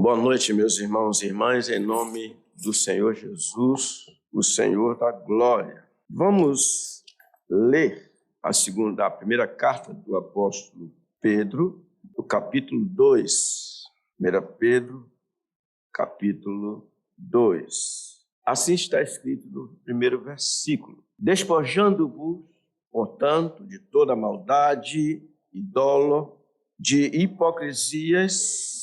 Boa noite, meus irmãos e irmãs, em nome do Senhor Jesus, o Senhor da glória. Vamos ler a primeira carta do apóstolo Pedro, o capítulo 2. 1 Pedro, capítulo 2. Assim está escrito no primeiro versículo: despojando-vos, portanto, de toda maldade e dolo, de hipocrisias,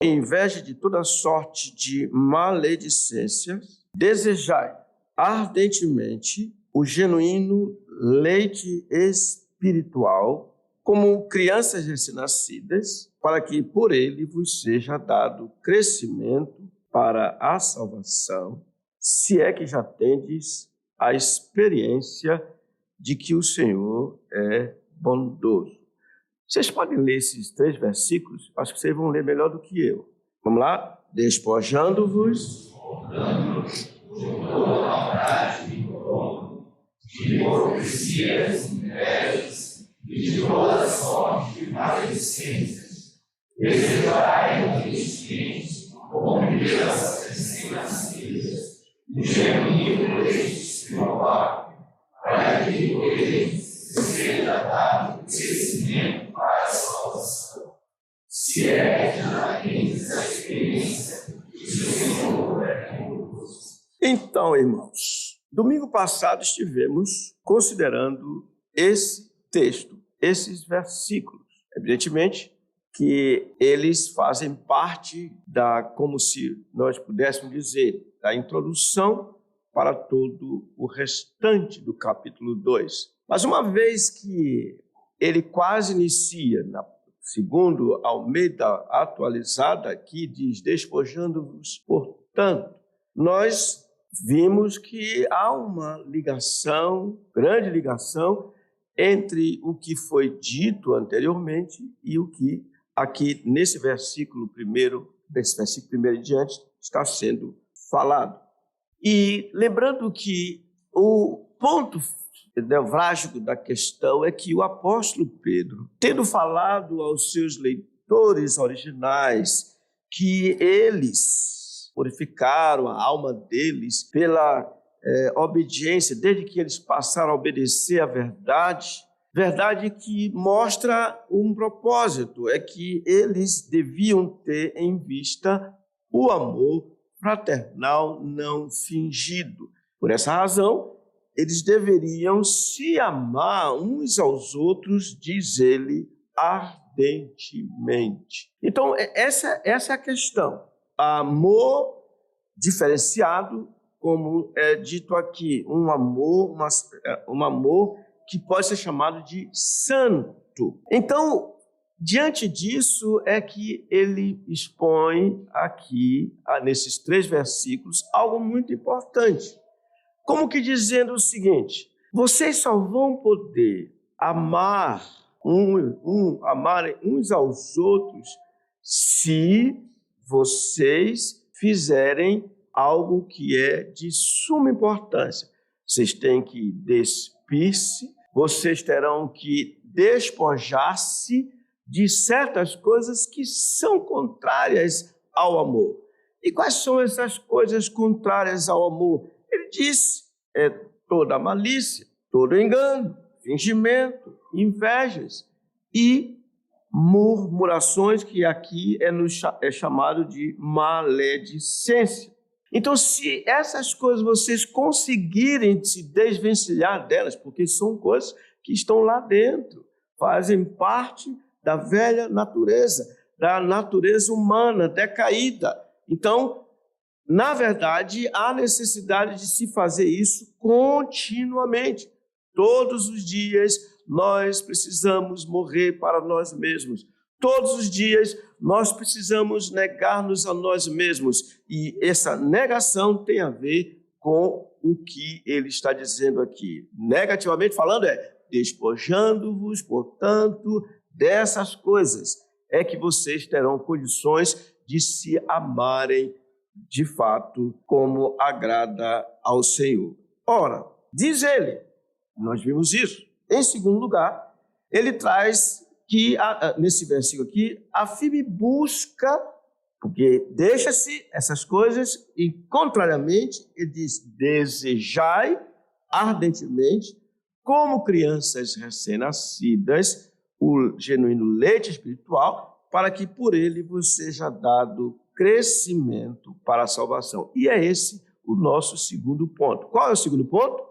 inveja de toda sorte de maledicências, desejai ardentemente o genuíno leite espiritual, como crianças recém-nascidas, para que por ele vos seja dado crescimento para a salvação, se é que já tendes a experiência de que o Senhor é bondoso. Vocês podem ler esses 3 versículos? Acho que vocês vão ler melhor do que eu. Vamos lá? Despojando-vos de toda maldade e dolo, de hipocrisias, invejas e de toda sorte de maledicências, desejai ardentemente, como crianças recém-nascidas, o genuíno leite espiritual, para que por ele seja dado crescimento para a salvação, se é que já tens a experiência de que o Senhor é bondoso. Então, irmãos, domingo passado estivemos considerando esse texto, esses versículos. Evidentemente que eles fazem parte como se nós pudéssemos dizer, da introdução para todo o restante do capítulo 2. Mas uma vez que ele quase inicia, segundo Almeida atualizada, aqui diz, despojando-vos, portanto, nós vimos que há uma ligação, grande ligação, entre o que foi dito anteriormente e o que aqui nesse versículo primeiro em diante, está sendo falado. E lembrando que o ponto nevrágico da questão é que o apóstolo Pedro, tendo falado aos seus leitores originais que eles purificaram a alma deles pela obediência, desde que eles passaram a obedecer à verdade que mostra um propósito, é que eles deviam ter em vista o amor fraternal não fingido. Por essa razão, eles deveriam se amar uns aos outros, diz ele, ardentemente. Então, essa é a questão. Amor diferenciado, como é dito aqui, um amor que pode ser chamado de santo. Então, diante disso é que ele expõe aqui, nesses 3 versículos, algo muito importante. Como que dizendo o seguinte: vocês só vão poder amarem uns aos outros se vocês fizerem algo que é de suma importância. Vocês têm que despir-se, vocês terão que despojar-se de certas coisas que são contrárias ao amor. E quais são essas coisas contrárias ao amor? Ele diz, toda malícia, todo engano, fingimento, invejas e murmurações, que aqui é chamado de maledicência. Então, se essas coisas vocês conseguirem se desvencilhar delas, porque são coisas que estão lá dentro, fazem parte da velha natureza, da natureza humana decaída. Então, na verdade, há necessidade de se fazer isso continuamente. Todos os dias nós precisamos morrer para nós mesmos. Todos os dias nós precisamos negar-nos a nós mesmos. E essa negação tem a ver com o que ele está dizendo aqui. Negativamente falando despojando-vos, portanto, dessas coisas, é que vocês terão condições de se amarem de fato, como agrada ao Senhor. Ora, diz ele, nós vimos isso. Em segundo lugar, ele traz que, nesse versículo aqui, a firme busca Porque deixa-se essas coisas e, contrariamente, ele diz, desejai ardentemente, como crianças recém-nascidas, o genuíno leite espiritual, para que por ele vos seja dado crescimento para a salvação. E é esse o nosso segundo ponto. Qual é o segundo ponto?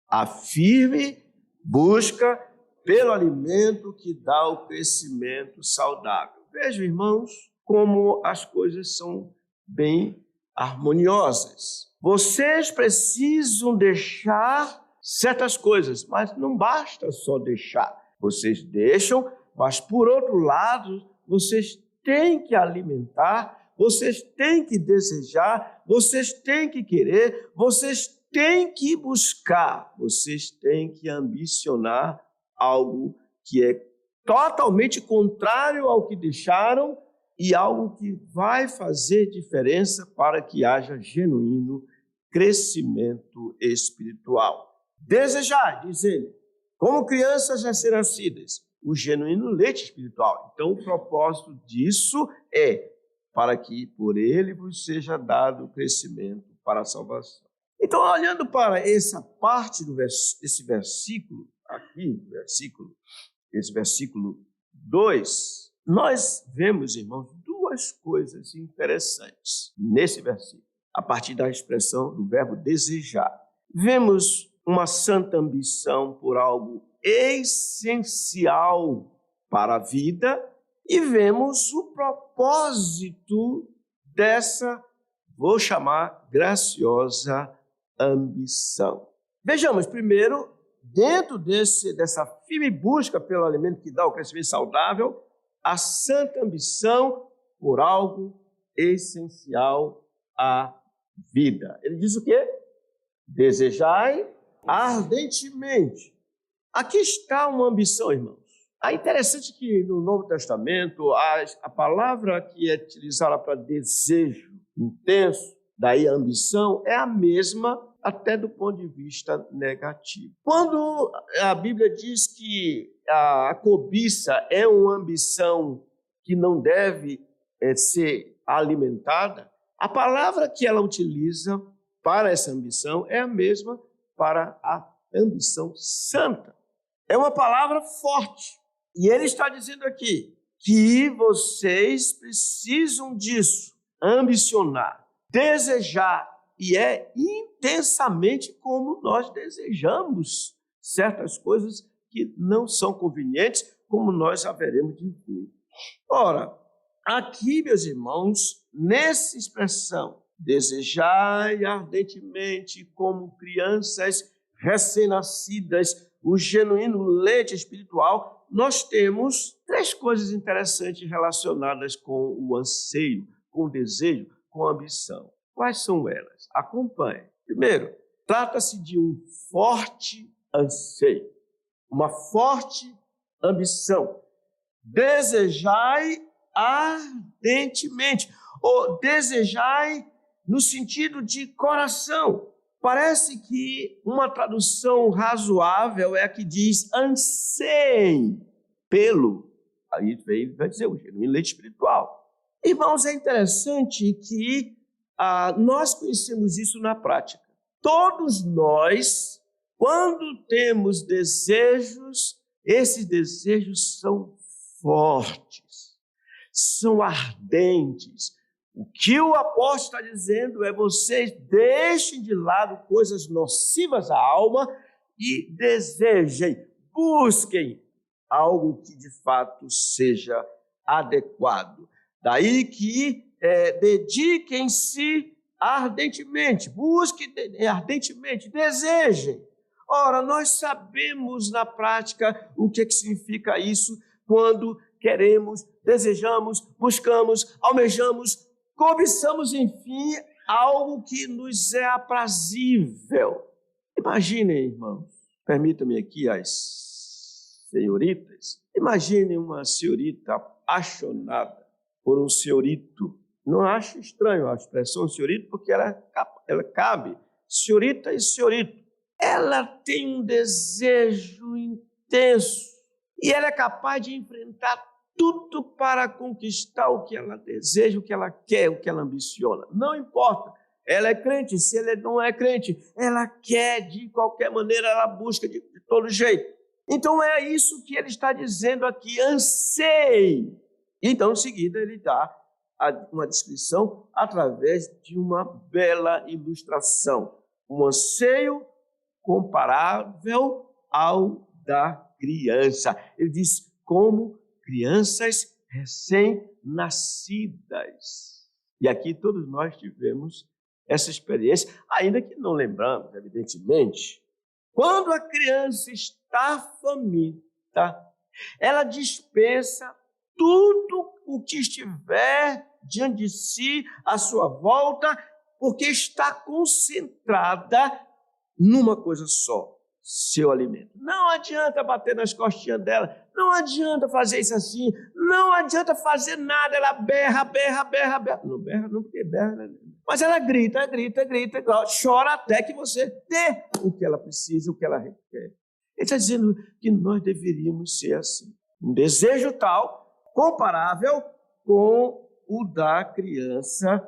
A firme busca pelo alimento que dá o crescimento saudável. Vejam, irmãos, como as coisas são bem harmoniosas. Vocês precisam deixar certas coisas, mas não basta só deixar. Vocês deixam, mas por outro lado, vocês têm que alimentar, vocês têm que desejar, vocês têm que querer, vocês têm que buscar, vocês têm que ambicionar algo que é totalmente contrário ao que deixaram e algo que vai fazer diferença para que haja genuíno crescimento espiritual. Desejar, diz ele, como crianças recém-nascidas, o genuíno leite espiritual. Então, o propósito disso é para que por ele vos seja dado crescimento para a salvação. Então, olhando para essa parte desse versículo aqui, esse versículo 2, nós vemos, irmãos, duas coisas interessantes nesse versículo, a partir da expressão do verbo desejar. Vemos uma santa ambição por algo essencial para a vida e vemos o propósito dessa, vou chamar, graciosa ambição. Vejamos primeiro, dentro dessa firme busca pelo alimento que dá o crescimento saudável, a santa ambição por algo essencial à vida. Ele diz o quê? Desejai ardentemente. Aqui está uma ambição, irmãos. É interessante que no Novo Testamento a palavra que é utilizada para desejo intenso, daí a ambição, é a mesma até do ponto de vista negativo. Quando a Bíblia diz que a cobiça é uma ambição que não deve ser alimentada, a palavra que ela utiliza para essa ambição é a mesma para a ambição santa. É uma palavra forte. E ele está dizendo aqui que vocês precisam disso, ambicionar, desejar, e é intensamente como nós desejamos certas coisas que não são convenientes, como nós haveremos de ver. Ora, aqui, meus irmãos, nessa expressão, desejai ardentemente como crianças recém-nascidas, o genuíno leite espiritual, nós temos três coisas interessantes relacionadas com o anseio, com o desejo, com a ambição. Quais são elas? Acompanhe. Primeiro, trata-se de um forte anseio, uma forte ambição. Desejai ardentemente, ou desejai no sentido de coração. Parece que uma tradução razoável é a que diz anseiem pelo, aí vai dizer o genuíno leite espiritual. Irmãos, é interessante que nós conhecemos isso na prática. Todos nós, quando temos desejos, esses desejos são fortes, são ardentes. O que o apóstolo está dizendo é: vocês deixem de lado coisas nocivas à alma e desejem, busquem algo que de fato seja adequado. Daí que dediquem-se ardentemente, busquem ardentemente, desejem. Ora, nós sabemos na prática o que significa isso quando queremos, desejamos, buscamos, almejamos, cobiçamos, enfim, algo que nos é aprazível. Imaginem, irmãos, permitam-me aqui as senhoritas, imaginem uma senhorita apaixonada por um senhorito. Não acho estranho a expressão senhorito, porque ela cabe, senhorita e senhorito. Ela tem um desejo intenso e ela é capaz de enfrentar tudo para conquistar o que ela deseja, o que ela quer, o que ela ambiciona. Não importa. Ela é crente, se ela não é crente, ela quer de qualquer maneira, ela busca de todo jeito. Então é isso que ele está dizendo aqui, anseie. Então, em seguida, ele dá uma descrição através de uma bela ilustração. Um anseio comparável ao da criança. Ele diz, como crianças recém-nascidas. E aqui todos nós tivemos essa experiência, ainda que não lembramos, evidentemente. Quando a criança está faminta, ela dispensa tudo o que estiver diante de si, à sua volta, porque está concentrada numa coisa só, seu alimento. Não adianta bater nas costinhas dela, não adianta fazer isso assim, não adianta fazer nada, ela berra. Não berra não, porque berra, né? Mas ela grita, chora até que você dê o que ela precisa, o que ela requer. Ele está dizendo que nós deveríamos ser assim. Um desejo tal, comparável com o da criança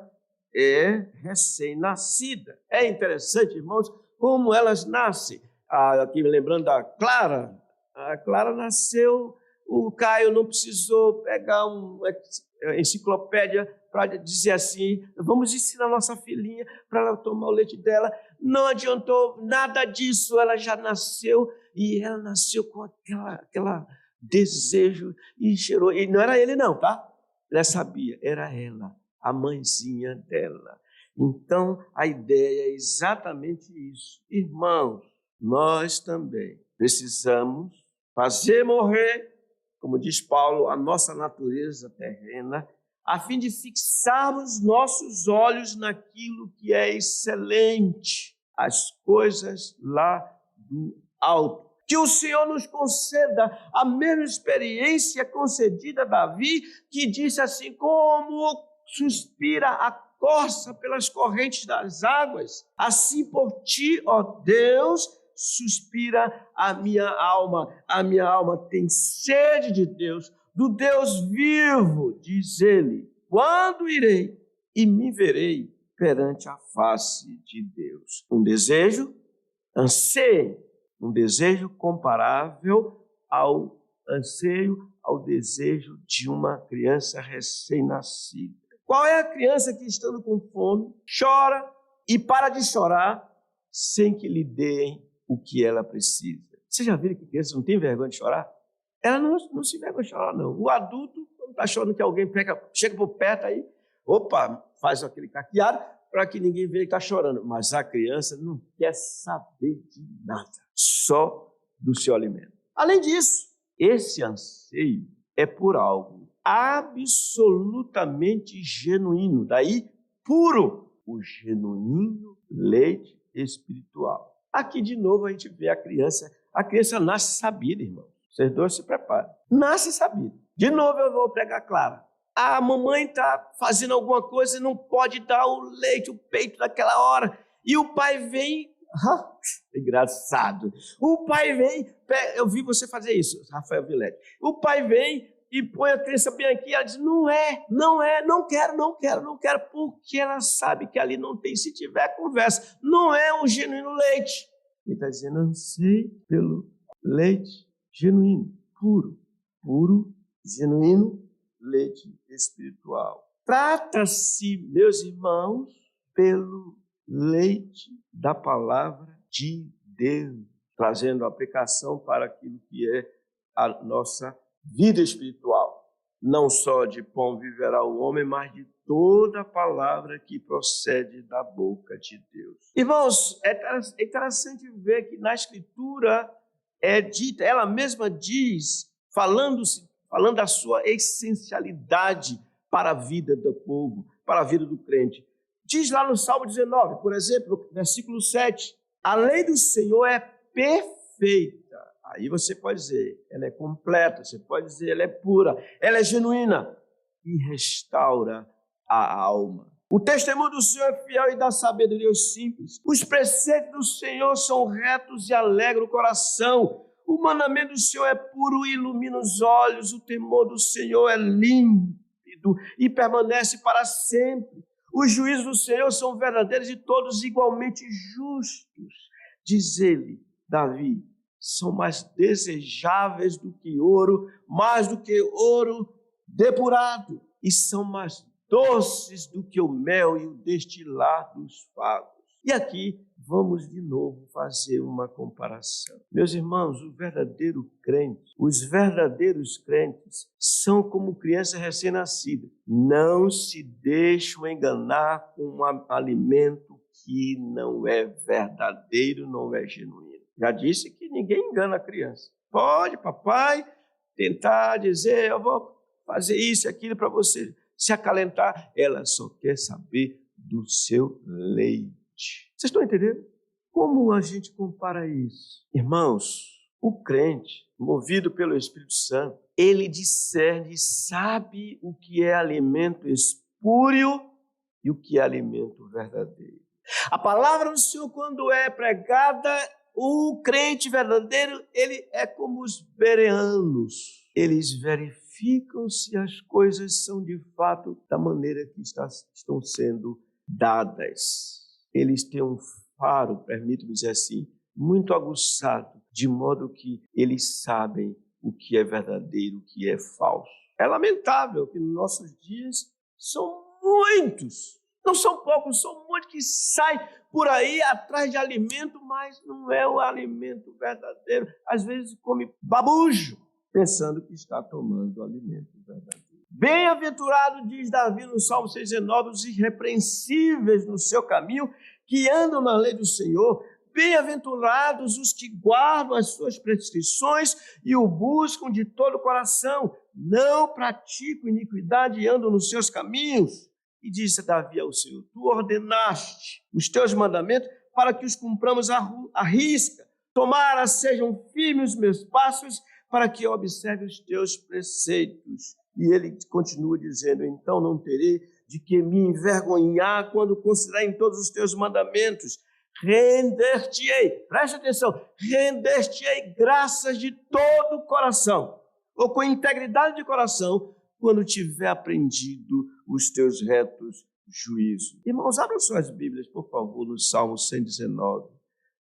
recém-nascida. É interessante, irmãos, como elas nascem. Aqui lembrando da Clara, a Clara nasceu, o Caio não precisou pegar uma enciclopédia para dizer assim, vamos ensinar nossa filhinha para ela tomar o leite dela. Não adiantou nada disso, ela já nasceu e ela nasceu com aquela desejo e cheirou. E não era ele não, tá? Ela sabia, era ela, a mãezinha dela. Então, a ideia é exatamente isso. Irmãos, nós também precisamos fazer morrer, como diz Paulo, a nossa natureza terrena, a fim de fixarmos nossos olhos naquilo que é excelente, as coisas lá do alto. Que o Senhor nos conceda a mesma experiência concedida a Davi, que disse assim, como suspira a corça pelas correntes das águas, assim por ti, ó Deus, suspira a minha alma tem sede de Deus, do Deus vivo, diz ele, quando irei e me verei perante a face de Deus. Um desejo, anseio, um desejo comparável ao anseio, ao desejo de uma criança recém-nascida. Qual é a criança que, estando com fome, chora e para de chorar sem que lhe deem o que ela precisa? Você já viu que criança não tem vergonha de chorar? Ela não se vergonha de chorar, não. O adulto, quando está chorando que alguém chega por perto aí, faz aquele caqueado para que ninguém veja que está chorando. Mas a criança não quer saber de nada, só do seu alimento. Além disso, esse anseio é por algo absolutamente genuíno, daí puro, o genuíno leite espiritual. Aqui de novo a gente vê a criança nasce sabida, irmão. Vocês dois se preparem. Nasce sabida. De novo eu vou pregar Clara. A mamãe está fazendo alguma coisa e não pode dar o leite, o peito naquela hora. E o pai vem... engraçado. O pai vem... Eu vi você fazer isso, Rafael Vilete. O pai vem e põe a criança bem aqui. Ela diz, não quero. Porque ela sabe que ali não tem, se tiver conversa. Não é um genuíno leite. Ele está dizendo, anseio pelo leite genuíno, puro, genuíno, leite espiritual. Trata-se, meus irmãos, pelo leite da palavra de Deus, trazendo aplicação para aquilo que é a nossa vida espiritual. Não só de pão viverá o homem, mas de toda a palavra que procede da boca de Deus. Irmãos, é interessante ver que na Escritura é dita, ela mesma diz, falando da sua essencialidade para a vida do povo, para a vida do crente. Diz lá no Salmo 19, por exemplo, versículo 7, a lei do Senhor é perfeita. Aí você pode dizer, ela é completa, você pode dizer, ela é pura, ela é genuína e restaura a alma. O testemunho do Senhor é fiel e dá sabedoria aos simples. Os preceitos do Senhor são retos e alegram o coração. O mandamento do Senhor é puro e ilumina os olhos. O temor do Senhor é límpido e permanece para sempre. Os juízos do Senhor são verdadeiros e todos igualmente justos. Diz ele, Davi, são mais desejáveis do que ouro, mais do que ouro depurado, e são mais doces do que o mel e o destilar dos favos. E aqui vamos de novo fazer uma comparação. Meus irmãos, os verdadeiros crentes são como criança recém-nascida. Não se deixam enganar com um alimento que não é verdadeiro, não é genuíno. Já disse que ninguém engana a criança. Pode, papai, tentar dizer, eu vou fazer isso e aquilo para você se acalentar. Ela só quer saber do seu leite. Vocês estão entendendo? Como a gente compara isso? Irmãos, o crente, movido pelo Espírito Santo, ele discerne, sabe o que é alimento espúrio e o que é alimento verdadeiro. A palavra do Senhor, quando é pregada, o crente verdadeiro, ele é como os bereanos. Eles verificam se as coisas são de fato da maneira que estão sendo dadas. Eles têm um faro, permito-me dizer assim, muito aguçado, de modo que eles sabem o que é verdadeiro, o que é falso. É lamentável que nos nossos dias são muitos, não são poucos, são muitos que saem por aí atrás de alimento, mas não é o alimento verdadeiro. Às vezes come babujo, pensando que está tomando o alimento verdadeiro. Bem-aventurado, diz Davi no Salmo 6,19, os irrepreensíveis no seu caminho, que andam na lei do Senhor. Bem-aventurados os que guardam as suas prescrições e o buscam de todo o coração. Não praticam iniquidade e andam nos seus caminhos. E disse Davi ao Senhor, tu ordenaste os teus mandamentos para que os cumpramos à risca. Tomara sejam firmes os meus passos para que eu observe os teus preceitos. E ele continua dizendo, então não terei de que me envergonhar quando considerar em todos os teus mandamentos. Render-te-ei, preste atenção, render-te-ei graças de todo o coração, ou com integridade de coração, quando tiver aprendido os teus retos juízos. Irmãos, abram suas Bíblias, por favor, no Salmo 119,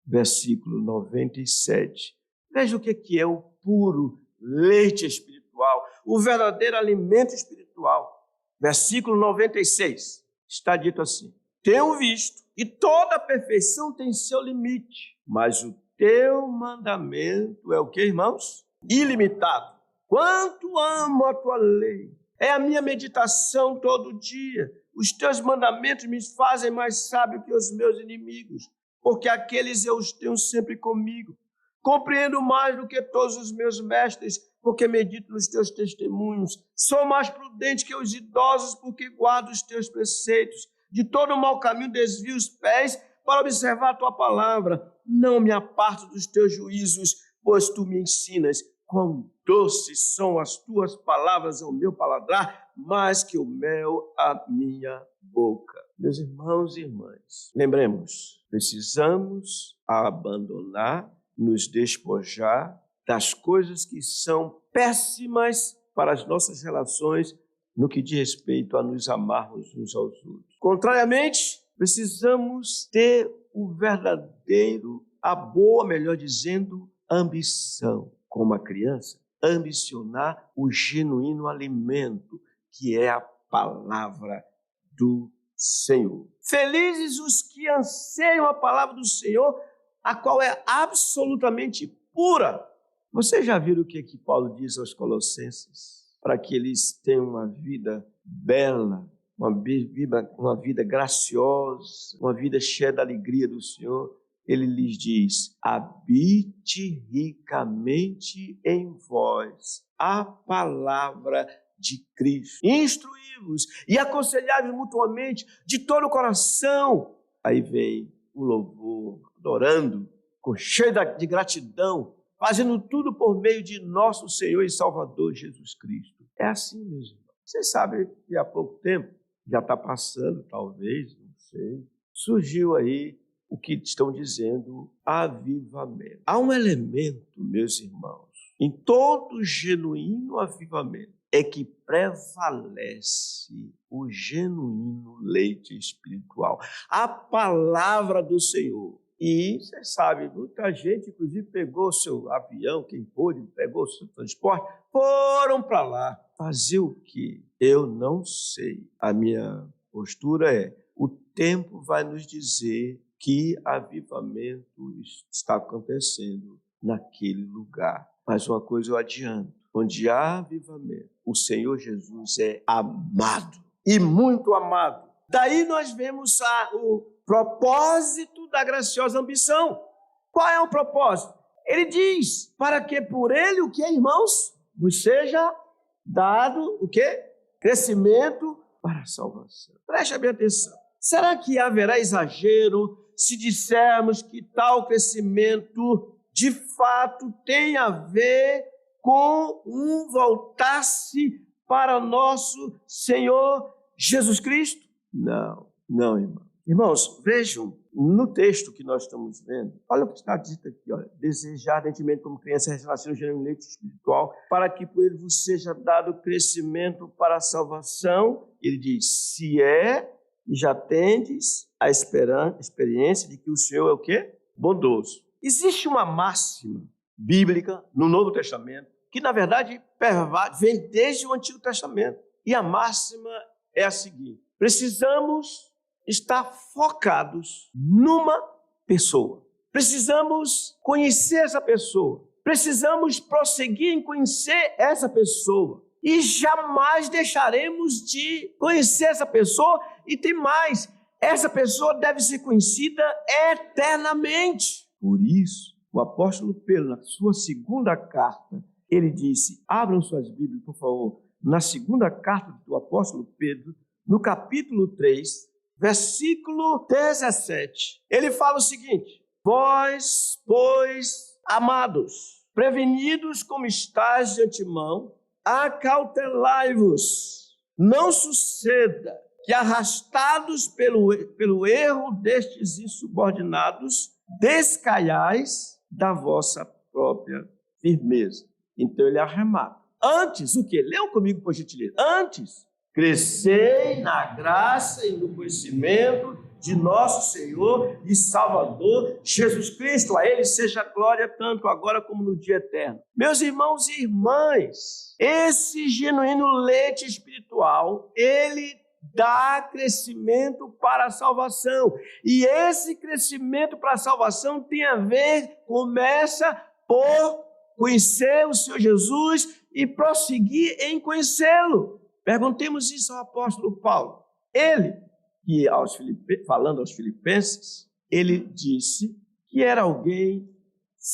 versículo 97. Veja o que é o puro leite espiritual, o verdadeiro alimento espiritual. Versículo 96, está dito assim, tenho visto, e toda a perfeição tem seu limite, mas o teu mandamento é o que, irmãos? Ilimitado. Quanto amo a tua lei, é a minha meditação todo dia. Os teus mandamentos me fazem mais sábio que os meus inimigos, porque aqueles eu os tenho sempre comigo. Compreendo mais do que todos os meus mestres, porque medito nos teus testemunhos. Sou mais prudente que os idosos, porque guardo os teus preceitos. De todo mau caminho desvio os pés para observar a tua palavra. Não me aparto dos teus juízos, pois tu me ensinas. Quão doces são as tuas palavras ao meu paladar, mais que o mel à minha boca. Meus irmãos e irmãs, lembremos, precisamos abandonar, nos despojar das coisas que são péssimas para as nossas relações no que diz respeito a nos amarmos uns aos outros. Contrariamente, precisamos ter o verdadeiro, a boa, melhor dizendo, ambição. Como a criança, ambicionar o genuíno alimento, que é a palavra do Senhor. Felizes os que anseiam a palavra do Senhor, a qual é absolutamente pura. Vocês já viram o que Paulo diz aos Colossenses? Para que eles tenham uma vida bela, uma vida graciosa, uma vida cheia da alegria do Senhor. Ele lhes diz, habite ricamente em vós a palavra de Cristo. Instruí-vos e aconselhai-vos mutuamente de todo o coração. Aí vem o louvor, adorando, cheio de gratidão, fazendo tudo por meio de nosso Senhor e Salvador Jesus Cristo. É assim, meus irmãos. Vocês sabem que há pouco tempo, já está passando, talvez, não sei, surgiu aí o que estão dizendo avivamento. Há um elemento, meus irmãos, em todo genuíno avivamento, é que prevalece o genuíno leite espiritual, a palavra do Senhor. E você sabe, muita gente, inclusive, pegou seu avião, quem pôde, pegou o seu transporte, foram para lá. Fazer o quê? Eu não sei. A minha postura é: o tempo vai nos dizer que avivamento está acontecendo naquele lugar. Mas uma coisa eu adianto: onde há avivamento, o Senhor Jesus é amado, e muito amado. Daí nós vemos o propósito da graciosa ambição. Qual é o propósito? Ele diz, para que por ele, o que, irmãos? Vos seja dado, o quê? Crescimento para a salvação. Preste bem atenção. Será que haverá exagero se dissermos que tal crescimento, de fato, tem a ver com um voltar-se para nosso Senhor Jesus Cristo? Não, irmão. Irmãos, vejam, no texto que nós estamos vendo, olha o que está dito aqui, olha: desejar ardentemente como criança restauração do genuíno leite espiritual, para que por ele vos seja dado crescimento para a salvação. Ele diz, se é e já tendes a experiência de que o Senhor é o quê? Bondoso. Existe uma máxima bíblica no Novo Testamento que, na verdade, vem desde o Antigo Testamento. E a máxima é a seguinte: precisamos estar focados numa pessoa. Precisamos conhecer essa pessoa. Precisamos prosseguir em conhecer essa pessoa. E jamais deixaremos de conhecer essa pessoa. E tem mais, essa pessoa deve ser conhecida eternamente. Por isso, o apóstolo Pedro, na sua segunda carta, ele disse, abram suas Bíblias, por favor, na segunda carta do apóstolo Pedro, no capítulo 3, versículo 17, ele fala o seguinte: vós, pois, amados, prevenidos como estáis de antemão, acautelai-vos, não suceda que, arrastados pelo erro destes insubordinados, descaiais da vossa própria firmeza. Então ele arremata. Antes, o quê? Leiam comigo, por gentileza. Antes, crescei na graça e no conhecimento de nosso Senhor e Salvador Jesus Cristo. A Ele seja glória tanto agora como no dia eterno. Meus irmãos e irmãs, esse genuíno leite espiritual, ele dá crescimento para a salvação. E esse crescimento para a salvação tem a ver, começa por conhecer o Senhor Jesus e prosseguir em conhecê-lo. Perguntemos isso ao apóstolo Paulo. Ele, que falando aos filipenses, ele disse que era alguém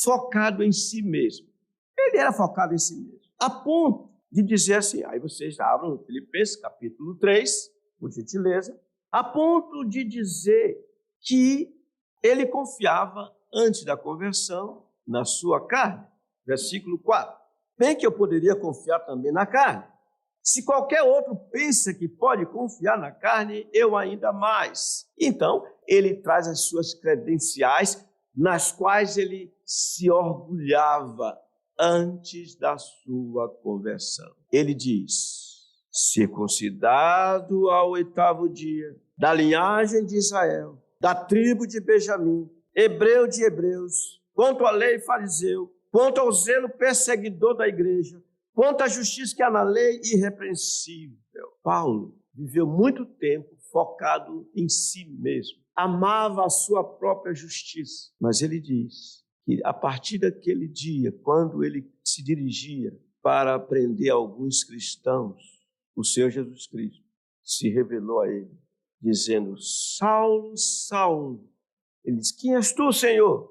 focado em si mesmo. Ele era focado em si mesmo, a ponto de dizer assim, aí vocês abram no Filipenses, capítulo 3, por gentileza, a ponto de dizer que ele confiava, antes da conversão, na sua carne. Versículo 4. Bem que eu poderia confiar também na carne. Se qualquer outro pensa que pode confiar na carne, eu ainda mais. Então, ele traz as suas credenciais, nas quais ele se orgulhava antes da sua conversão. Ele diz, circuncidado ao 8º dia, da linhagem de Israel, da tribo de Benjamim, hebreu de hebreus, quanto à lei fariseu, quanto ao zelo perseguidor da igreja, quanto à justiça que há na lei, irrepreensível. Paulo viveu muito tempo focado em si mesmo. Amava a sua própria justiça. Mas ele diz que a partir daquele dia, quando ele se dirigia para prender alguns cristãos, o Senhor Jesus Cristo se revelou a ele, dizendo, Saulo, Saulo. Ele diz, quem és tu, Senhor?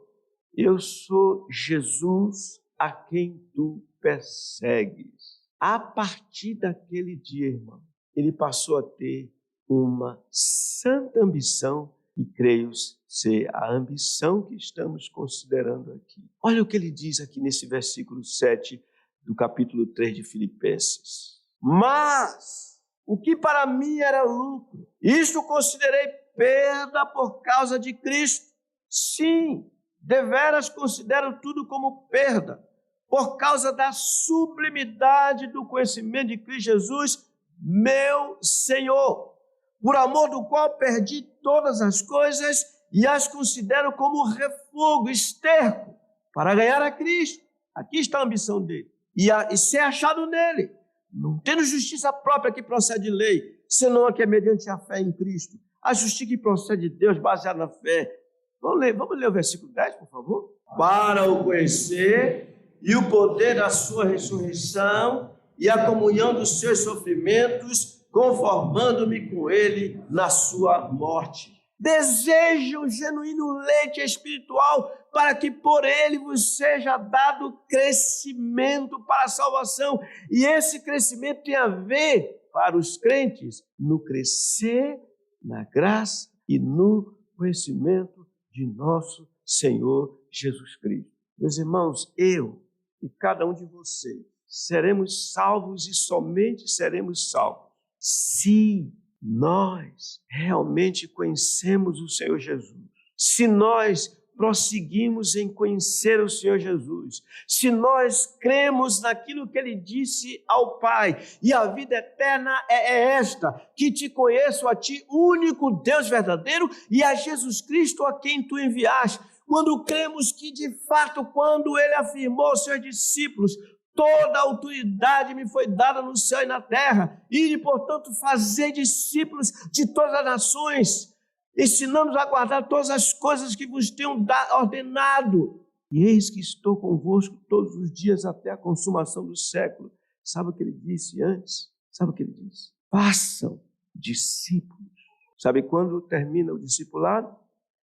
Eu sou Jesus a quem tu persegues. A partir daquele dia, irmão, ele passou a ter uma santa ambição, e creio ser a ambição que estamos considerando aqui. Olha o que ele diz aqui nesse versículo 7 do capítulo 3 de Filipenses. Mas o que para mim era lucro, isto considerei perda por causa de Cristo. Sim, deveras considero tudo como perda, por causa da sublimidade do conhecimento de Cristo Jesus, meu Senhor, por amor do qual perdi todas as coisas e as considero como refúgio, esterco, para ganhar a Cristo. Aqui está a ambição dele. E ser achado nele, não tendo justiça própria que procede de lei, senão a que é mediante a fé em Cristo. A justiça que procede de Deus, baseada na fé. Vamos ler o versículo 10, por favor? Para o conhecer e o poder da sua ressurreição e a comunhão dos seus sofrimentos, conformando-me com ele na sua morte. Deseja um genuíno leite espiritual para que por ele vos seja dado crescimento para a salvação. E esse crescimento tem a ver, para os crentes, no crescer na graça e no conhecimento de nosso Senhor Jesus Cristo. Meus irmãos, eu e cada um de vocês seremos salvos e somente seremos salvos se nós realmente conhecemos o Senhor Jesus, se nós prosseguimos em conhecer o Senhor Jesus, se nós cremos naquilo que Ele disse ao Pai, e a vida eterna é esta, que te conheço a Ti, único Deus verdadeiro, e a Jesus Cristo a quem Tu enviaste. Quando cremos que, de fato, quando Ele afirmou aos seus discípulos, toda a autoridade me foi dada no céu e na terra, e, portanto, fazer discípulos de todas as nações, ensinando-os a guardar todas as coisas que vos tenho ordenado. E eis que estou convosco todos os dias até a consumação do século. Sabe o que ele disse antes? Sabe o que ele disse? Façam discípulos. Sabe quando termina o discipulado?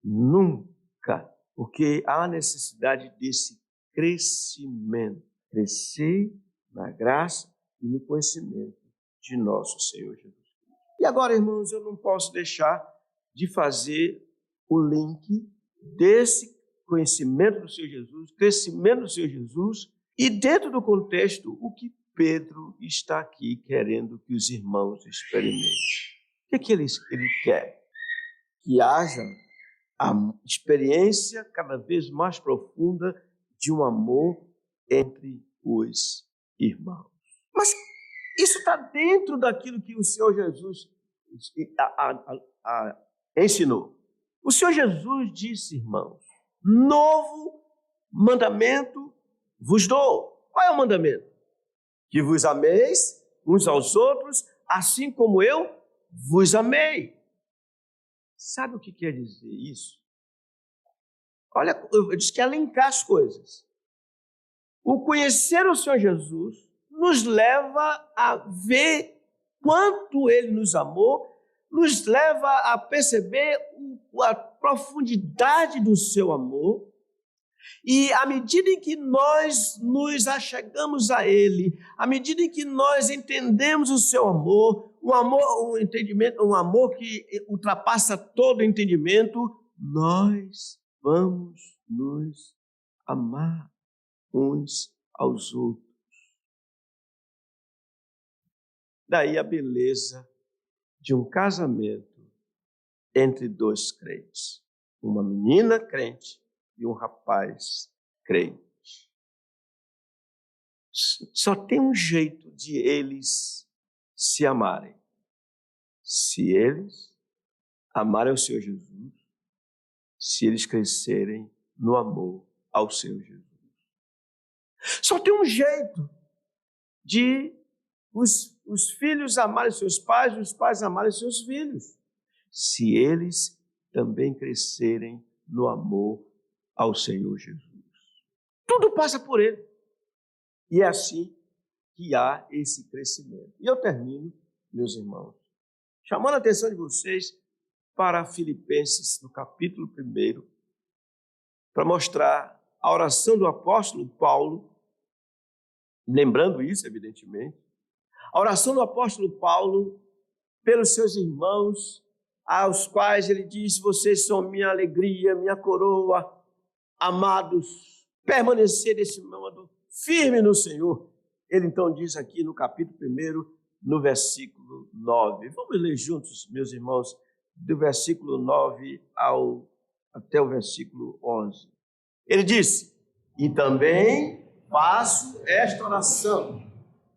Nunca. Porque há necessidade desse crescimento. Crescer na graça e no conhecimento de nosso Senhor Jesus Cristo. E agora, irmãos, eu não posso deixar de fazer o link desse conhecimento do Senhor Jesus, crescimento do Senhor Jesus, e dentro do contexto, o que Pedro está aqui querendo que os irmãos experimentem. O que ele quer? Que haja a experiência cada vez mais profunda de um amor entre os irmãos. Mas isso está dentro daquilo que o Senhor Jesus ensinou. O Senhor Jesus disse, irmãos, novo mandamento vos dou. Qual é o mandamento? Que vos ameis uns aos outros, assim como eu vos amei. Sabe o que quer dizer isso? Olha, eu disse que é elencar as coisas. O conhecer o Senhor Jesus nos leva a ver quanto Ele nos amou, nos leva a perceber a profundidade do seu amor, e à medida em que nós nos achegamos a Ele, à medida em que nós entendemos o seu amor, um entendimento, um amor que ultrapassa todo entendimento, nós vamos nos amar uns aos outros. Daí a beleza de um casamento entre dois crentes, uma menina crente e um rapaz crente. Só tem um jeito de eles se amarem. Se eles amarem o Senhor Jesus, se eles crescerem no amor ao Senhor Jesus. Só tem um jeito de os filhos amarem seus pais, os pais amarem seus filhos, se eles também crescerem no amor ao Senhor Jesus. Tudo passa por ele. E é assim que há esse crescimento. E eu termino, meus irmãos, chamando a atenção de vocês para Filipenses, no capítulo 1, para mostrar a oração do apóstolo Paulo, lembrando isso, evidentemente, a oração do apóstolo Paulo pelos seus irmãos, aos quais ele diz, vocês são minha alegria, minha coroa, amados, permanecer desse modo firme no Senhor. Ele então diz aqui no capítulo 1, no versículo 9. Vamos ler juntos, meus irmãos, do versículo 9 até o versículo 11. Ele disse: e também faço esta oração,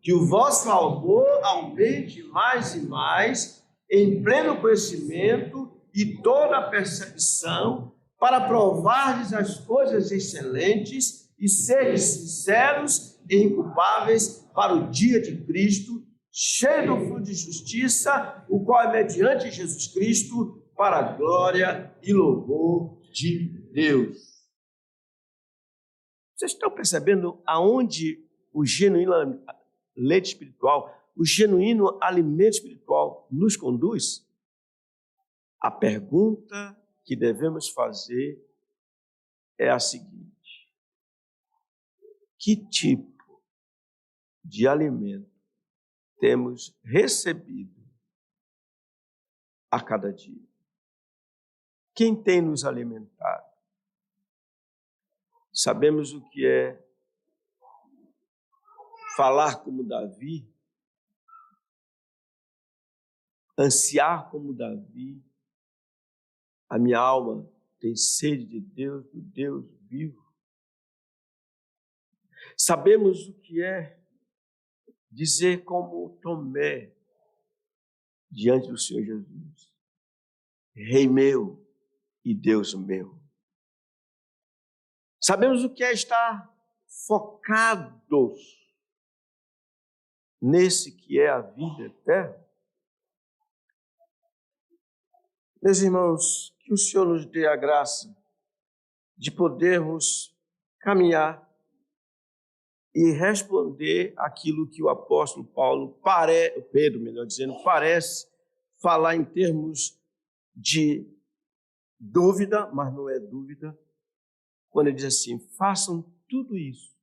que o vosso amor aumente mais e mais, em pleno conhecimento e toda percepção, para provardes as coisas excelentes e seres sinceros e inculpáveis para o dia de Cristo, cheio do fruto de justiça, o qual é mediante Jesus Cristo, para a glória e louvor de Deus. Vocês estão percebendo aonde o genuíno leite espiritual, o genuíno alimento espiritual nos conduz? A pergunta que devemos fazer é a seguinte: que tipo de alimento temos recebido a cada dia? Quem tem nos alimentado? Sabemos o que é falar como Davi, ansiar como Davi. A minha alma tem sede de Deus, do Deus vivo. Sabemos o que é dizer como Tomé diante do Senhor Jesus: Rei meu e Deus meu. Sabemos o que é estar focados nesse que é a vida eterna. Meus irmãos, que o Senhor nos dê a graça de podermos caminhar e responder aquilo que o apóstolo Pedro, parece falar em termos de dúvida, mas não é dúvida, quando ele diz assim: façam tudo isso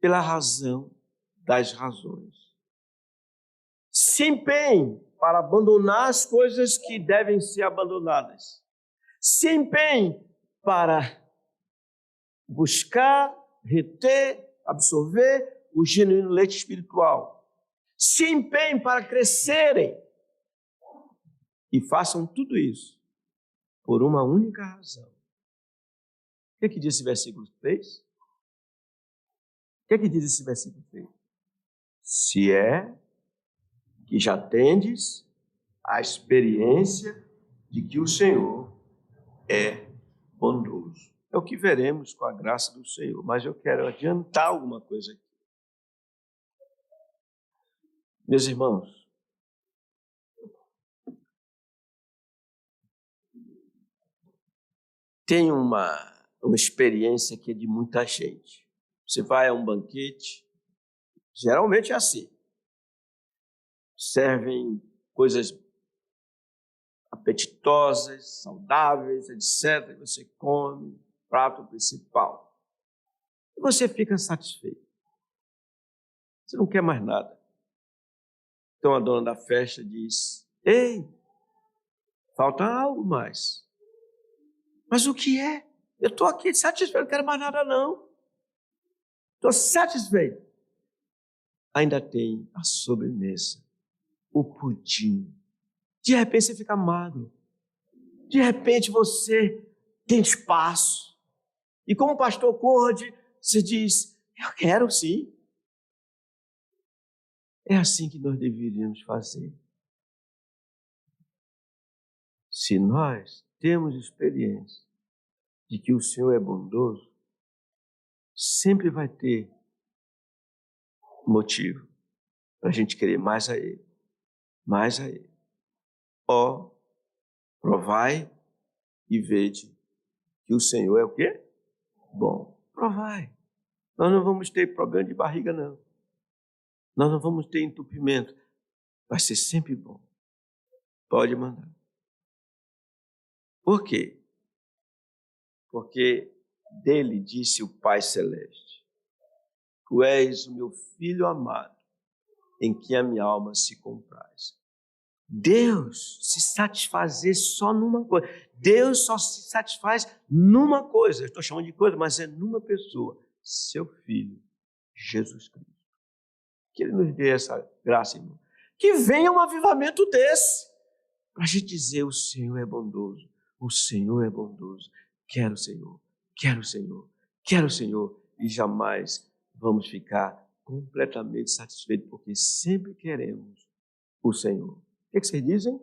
pela razão das razões. Se empenhem para abandonar as coisas que devem ser abandonadas. Se empenhem para buscar, reter, absorver o genuíno leite espiritual. Se empenhem para crescerem. E façam tudo isso por uma única razão. O que diz esse versículo 3? O que diz esse versículo 3? Se é que já tendes a experiência de que o Senhor é bondoso. É o que veremos com a graça do Senhor, mas eu quero adiantar alguma coisa aqui. Meus irmãos, tem uma experiência que é de muita gente. Você vai a um banquete, geralmente é assim. Servem coisas apetitosas, saudáveis, etc. Você come, prato principal. E você fica satisfeito. Você não quer mais nada. Então a dona da festa diz: ei, falta algo mais. Mas o que é? Eu estou aqui satisfeito, não quero mais nada não. Estou satisfeito. Ainda tem a sobremesa, o pudim. De repente você fica magro. De repente você tem espaço. E como o pastor Conde, você diz: eu quero sim. É assim que nós deveríamos fazer. Se nós temos experiência de que o Senhor é bondoso, sempre vai ter motivo para a gente querer mais a Ele. Mais a Ele. Ó, provai e vede que o Senhor é o quê? Bom. Provai. Nós não vamos ter problema de barriga, não. Nós não vamos ter entupimento. Vai ser sempre bom. Pode mandar. Por quê? Porque dele disse o Pai Celeste: tu és o meu filho amado, em que a minha alma se compraz. Deus se satisfazer só numa coisa. Deus só se satisfaz numa coisa. Eu estou chamando de coisa, mas é numa pessoa. Seu Filho, Jesus Cristo. Que Ele nos dê essa graça, irmão. Que venha um avivamento desse. Para a gente dizer: o Senhor é bondoso. O Senhor é bondoso. Quero o Senhor, quero o Senhor, quero o Senhor. E jamais vamos ficar completamente satisfeitos, porque sempre queremos o Senhor. O que vocês dizem?